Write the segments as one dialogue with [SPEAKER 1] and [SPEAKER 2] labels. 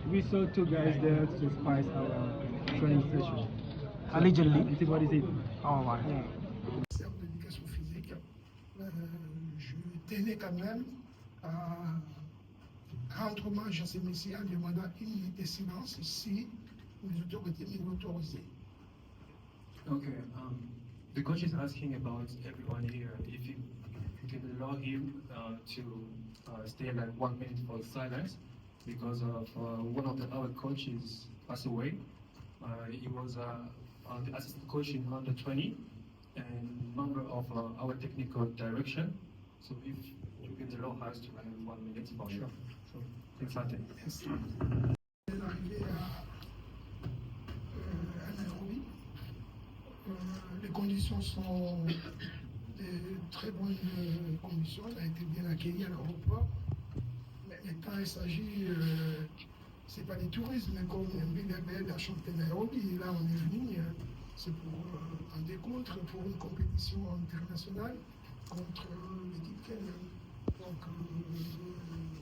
[SPEAKER 1] We saw two guys there to spice our training session.
[SPEAKER 2] Allegedly.
[SPEAKER 1] It is what it is.
[SPEAKER 2] Oh, right.
[SPEAKER 1] Yeah.
[SPEAKER 3] D'éducation physique, je tenais quand même à rendre hommage à ces messieurs en demandant une minute de silence si les autorités m'y autorisées.
[SPEAKER 4] Okay, the coach is asking about everyone here if you can allow him to stay like 1 minute for silence because of one of our coaches passed away. He was the assistant coach in under 20 and member of our technical direction. So if you can allow us to have 1 minute for sure. So thanks a lot.
[SPEAKER 3] Arrivé à Nairobi, les conditions sont de très bonnes conditions. On a été bien accueilli à l'aéroport. Mais quand il s'agit, c'est pas du tourisme, mais comme BNB a chanté Nairobi, et là on est venu, c'est pour un décompte, pour une compétition internationale contre l'équipe kenyane. Donc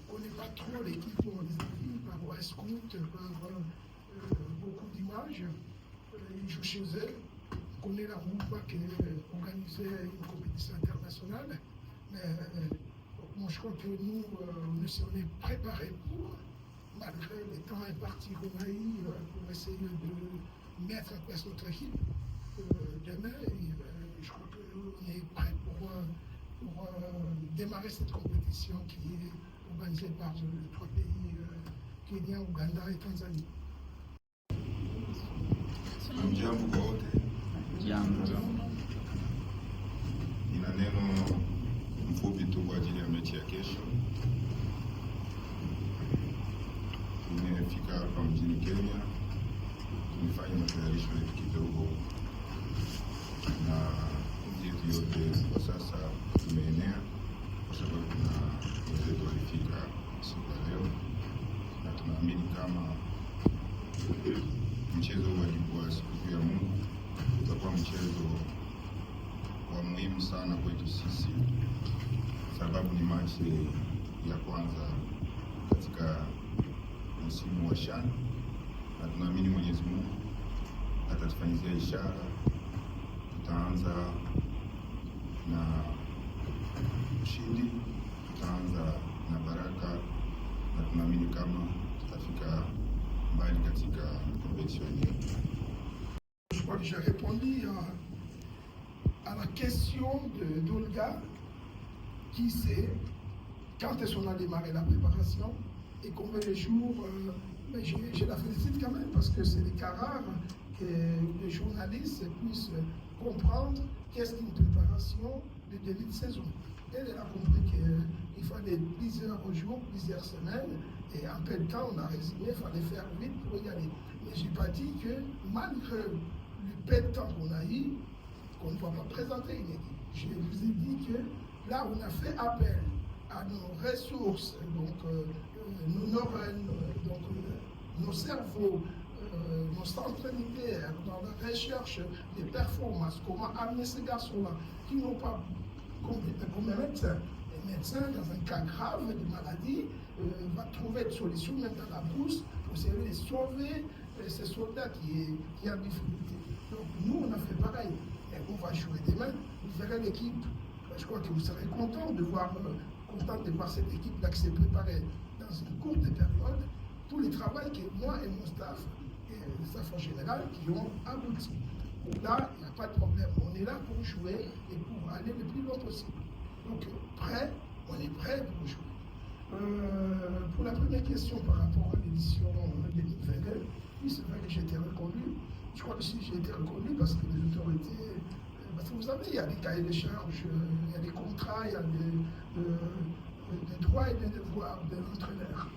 [SPEAKER 3] on connaît pas trop l'équipe, on les a vus par Westcourt, par beaucoup d'images. Ils jouent chez eux. On connaît la Roupa qui organisait une compétition internationale. Mais moi, je crois que nous, on est préparés pour, malgré les temps impartis qu'on a eu pour essayer de mettre en place notre équipe. Demain, je crois qu'on est prêt pour démarrer cette compétition qui est organisée par les trois pays, Kenya, Ouganda et Tanzanie.
[SPEAKER 5] Jambo kwa wote. Nina neno mfupi tu kwa ajili ya mechi ya kesho. Nimefika hapa mjini Kenya, tumefanya matayarisho yetu kidogo na yetu yote kwa sasa tumeenea, kwa sababu kuna wenzetu walifika siku ya leo, na tunaamini kama mchezo wa siku ya Mungu utakuwa mchezo wa muhimu sana kwetu sisi, sababu ni mechi ya kwanza katika msimu wa shani, na tunaamini Mwenyezi Mungu atatufanyia ishara. Tutaanza na ushindi, tutaanza na baraka, na tunaamini kama tutafika mbali katika compétition.
[SPEAKER 3] Je crois que j'ai répondu à la question d'Olga, qui sait quand est-ce qu'on a démarré la préparation et combien de jours. Mais je la félicite quand même parce que c'est le cas rare que les journalistes puissent comprendre qu'est-ce qu'une préparation de début de saison. Elle a compris qu'il fallait plusieurs jours, plusieurs semaines, et en peu de temps, on a résumé, il fallait faire vite pour y aller. Mais je n'ai pas dit que malgré le peu de temps qu'on a eu, qu'on ne va pas présenter une équipe. Je vous ai dit que là, on a fait appel à nos ressources, donc nos neurones, donc nos cerveaux, nos centres nucléaires, dans la recherche des performances, comment amener ces garçons-là qui n'ont pas comme un médecin. Un médecin, dans un cas grave de maladie, va trouver une solution même dans la brousse pour essayer de sauver ces soldats qui ont en difficulté. Donc nous, on a fait pareil. Et on va jouer demain, vous verrez l'équipe. Je crois que vous serez content de voir cette équipe-là qui s'est préparée dans une courte période. Tout le travail que moi et mon staff, et le staff en général, qui ont abouti. Donc là, il n'y a pas de problème. On est là pour jouer et pour aller le plus loin possible. Donc prêt, on est prêt pour jouer. Pour la première question par rapport à l'édition 2022, oui, c'est vrai que j'ai été reconnu. Je crois que si j'ai été reconnu parce que les autorités, parce que vous savez, il y a des cahiers de charges, il y a des contrats, il y a des droits et des devoirs de l'entraîneur.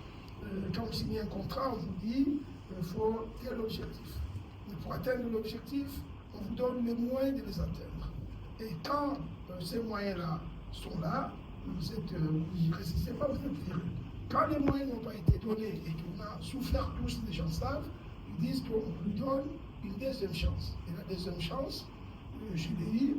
[SPEAKER 3] Quand vous signez un contrat, on vous dit qu'il faut tel objectif. Mais pour atteindre l'objectif, on vous donne les moyens de les atteindre. Et quand ces moyens-là sont là, vous ne résistez pas, vous êtes viré. Quand les moyens n'ont pas été donnés et qu'on a souffert tous, les gens savent, ils disent qu'on vous donne une deuxième chance. Et la deuxième chance, je l'ai eu,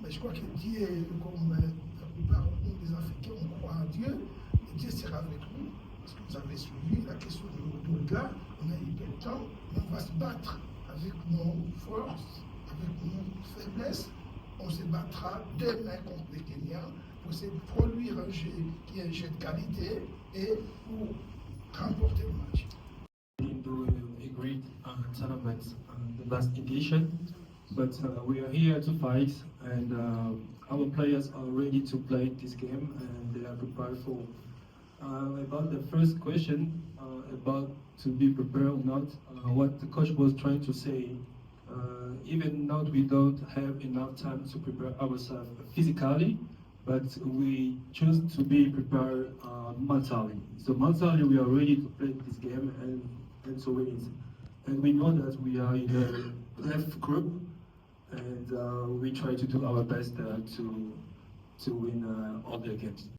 [SPEAKER 3] mais je crois que Dieu, comme la plupart des Africains, on croit en Dieu, et Dieu sera avec nous. parce que vous avez suivi la question de Dolga, on a eu le temps, on va se battre avec nos forces, avec nos faiblesses. On se battra demain contre les Kenyans pour essayer de produire un jeu qui est un jeu de qualité et pour remporter le match.
[SPEAKER 4] Into a great tournament, the last edition, but we are here to fight, and our players are ready to play this game, and they are prepared for. About the first question, about to be prepared or not, what the coach was trying to say, even now we don't have enough time to prepare ourselves physically, but we choose to be prepared mentally. So mentally we are ready to play this game and to win it. And we know that we are in the left group, and we try to do our best to win all the games.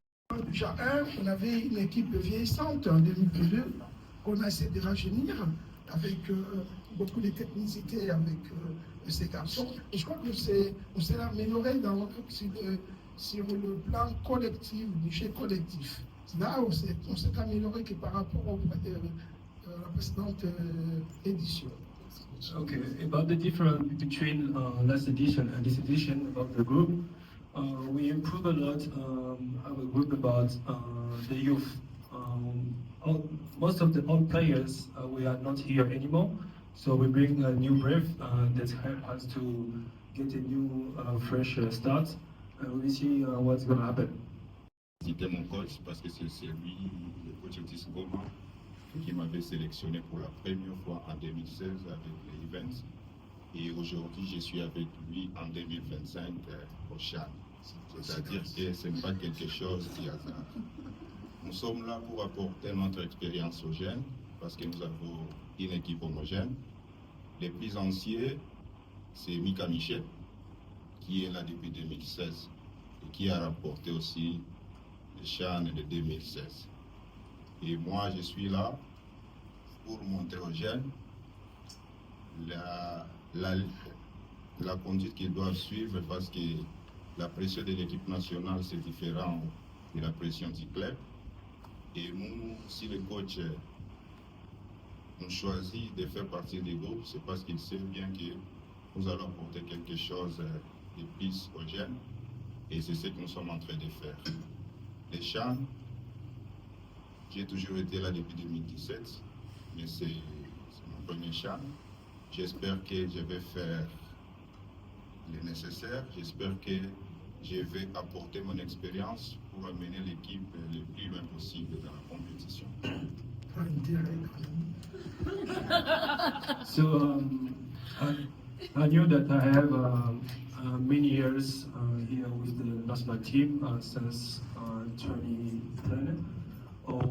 [SPEAKER 3] Déjà, on avait une équipe vieillissante en 2002 qu'on a essayé de rajeunir avec beaucoup de technicité avec ces garçons. Et je crois que on s'est amélioré sur le plan collectif, du jeu collectif. Là, on s'est amélioré que par rapport à la précédente édition.
[SPEAKER 4] Okay, about the difference between last edition and this edition of the group, we improved a lot our group about the youth. Most of the old players we are not here anymore, so we bring a new breath that help us to get a new fresh start. We see what's going to happen.
[SPEAKER 5] C'était mon coach parce que c'est lui, le coach Otis Goma, qui m'avait sélectionné pour la première fois en 2016 avec les Events. Et aujourd'hui, je suis avec lui en 2025 au CHAN. C'est-à-dire que ce n'est pas quelque chose qui hasard. Nous sommes là pour apporter notre expérience aux jeunes parce que nous avons une équipe homogène. Les plus anciens, c'est Mika Michel, qui est là depuis 2016 et qui a remporté aussi le CHAN de 2016. Et moi, je suis là pour montrer aux jeunes la conduite qu'ils doivent suivre parce que la pression de l'équipe nationale, c'est différent de la pression du club. Et nous, si le coach nous choisit de faire partie du groupe, c'est parce qu'il sait bien que nous allons apporter quelque chose de plus aux jeunes. Et c'est ce que nous sommes en train de faire. Les CHAN, j'ai toujours été là depuis 2017, mais c'est mon premier CHAN. J'espère que je vais faire le nécessaire. J'espère que je vais apporter mon expérience pour amener l'équipe le plus loin possible dans la compétition.
[SPEAKER 4] So I knew that I have many years here with the national team since 2010 or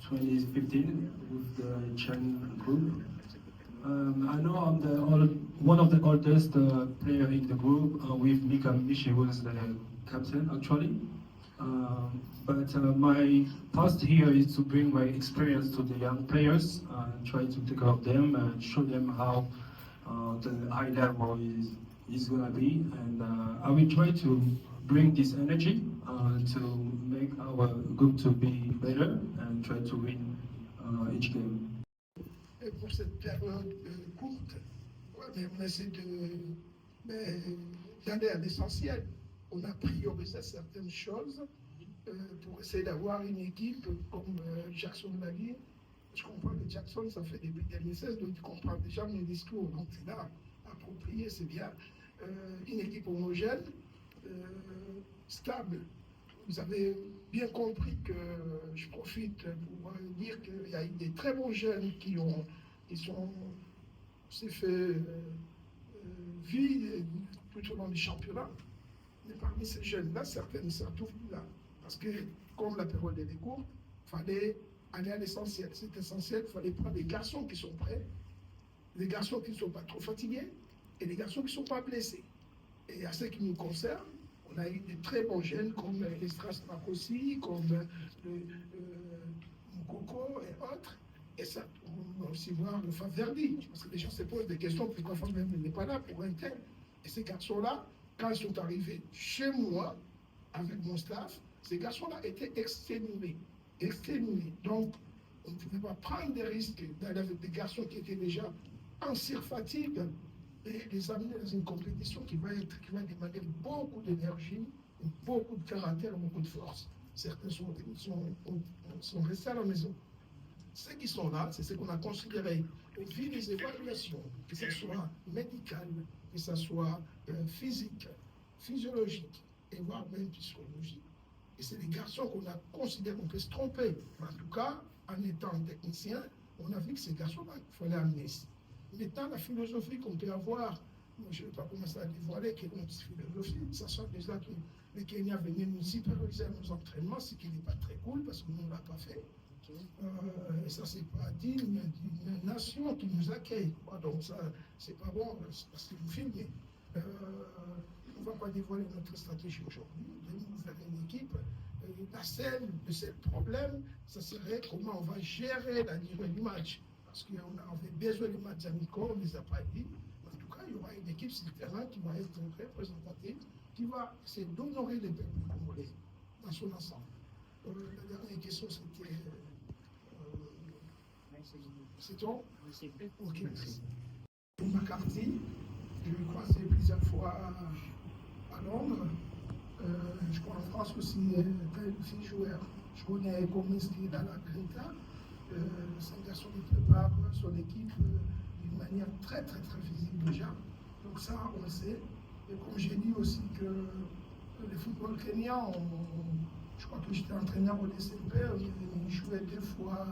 [SPEAKER 4] 2015 with the CHAN group. I know I'm one of the oldest player in the group with Mika Michi, who is the captain actually. But my task here is to bring my experience to the young players, try to take care of them and show them how the high level is gonna be, and I will try to bring this energy to make our group to be better and try to win each game.
[SPEAKER 3] Et pour cette période courte, ouais, mais on essaie d'aller à l'essentiel. On a priorisé certaines choses pour essayer d'avoir une équipe comme Jackson l'a dit. Je comprends que Jackson, ça fait depuis 2016, donc il comprend déjà mon discours. Donc c'est là, approprié, c'est bien. Une équipe homogène, stable. Vous avez bien compris que je profite pour dire qu'il y a des très bons jeunes qui s'est fait vie tout au long du championnat. Mais parmi ces jeunes-là, certains ne se retrouvent plus là. Parce que, comme la période est courte, il fallait aller à l'essentiel. C'est essentiel, il fallait prendre des garçons qui sont prêts, des garçons qui ne sont pas trop fatigués et des garçons qui ne sont pas blessés. Et à ce qui nous concerne, on a eu des très bons jeunes comme Estras Makossi, comme Moukoko et autres. Et ça, on va aussi voir le Faverdi. Parce que les gens se posent des questions, pourquoi Faverdi n'est pas là pour un tel. Et ces garçons-là, quand ils sont arrivés chez moi, avec mon staff, ces garçons-là étaient exténués. Donc, On ne pouvait pas prendre des risques d'aller avec des garçons qui étaient déjà en surfatigue et les amener dans une compétition qui va demander beaucoup d'énergie, beaucoup de caractère, beaucoup de force. Certains sont restés à la maison. Ceux qui sont là, c'est ce qu'on a considéré, au vu des évaluations, que ce soit médical, que ce soit physique, physiologique, et voire même psychologique. Et c'est des garçons qu'on a considéré qu'on peut se tromper. Mais en tout cas, en étant technicien, on a vu que ces garçons-là, il fallait amener ici. Maintenant, la philosophie qu'on peut avoir, je ne vais pas commencer à dévoiler quelle est notre philosophie, sachant déjà que les Kenyans venaient nous superviser à nos entraînements, ce qui n'est pas très cool parce que nous ne l'a pas fait. Et ça, c'est pas digne d'une nation qui nous accueille. Donc, ça, c'est pas bon, parce que vous filmez. On ne va pas dévoiler notre stratégie aujourd'hui. Nous faire une équipe. La scène de ce problème, ça serait comment on va gérer la durée du match. Parce qu'on avait besoin des matchs amicaux, on ne les a pas dit. En tout cas, il y aura une équipe sur le terrain qui va être représentative, qui va essayer d'honorer les peuples congolais dans son ensemble. La dernière question, c'était. C'est tout? Ok, merci. McCarthy, je l'ai croisé plusieurs fois à Londres. Je crois en France aussi, un joueur. Je connais Kominski dans la Greta. C'est un garçon qui prépare son équipe d'une manière très visible déjà. Donc ça, on le sait. Et comme j'ai dit aussi que le football kenyan, je crois que j'étais entraîneur au DCP, il jouait 2 fois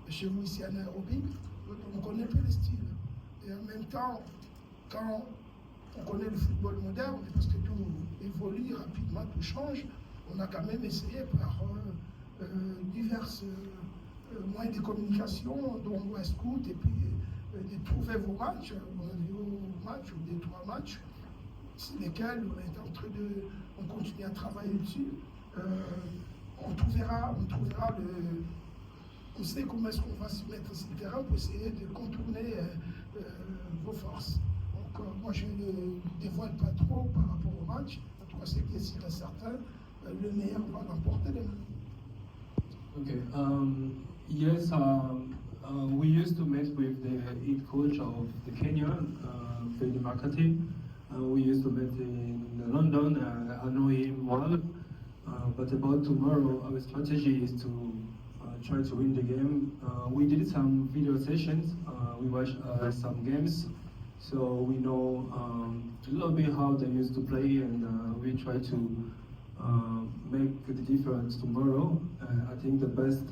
[SPEAKER 3] chez vous ici à Nairobi. Donc on connaît peu le style. Et en même temps, quand on connaît le football moderne, parce que tout évolue rapidement, tout change, on a quand même essayé par divers moyens de communication, dont West Scout, et puis de trouver vos matchs, vos matchs ou des 3 matchs, sur lesquels on est en train de, on continue à travailler dessus. On trouvera on sait comment est-ce qu'on va se mettre sur le terrain pour essayer de contourner vos forces. Donc moi je ne dévoile pas trop par rapport au match. En tout cas, c'est que sûr et certain, le meilleur va l'emporter demain.
[SPEAKER 4] Okay. Yes. We used to meet with the head coach of the Kenyan, Freddy Makati. We used to meet in London. I know him well. But about tomorrow, our strategy is to try to win the game. We did some video sessions. We watched some games, so we know a little bit how they used to play, and we try to make the difference tomorrow. I think the best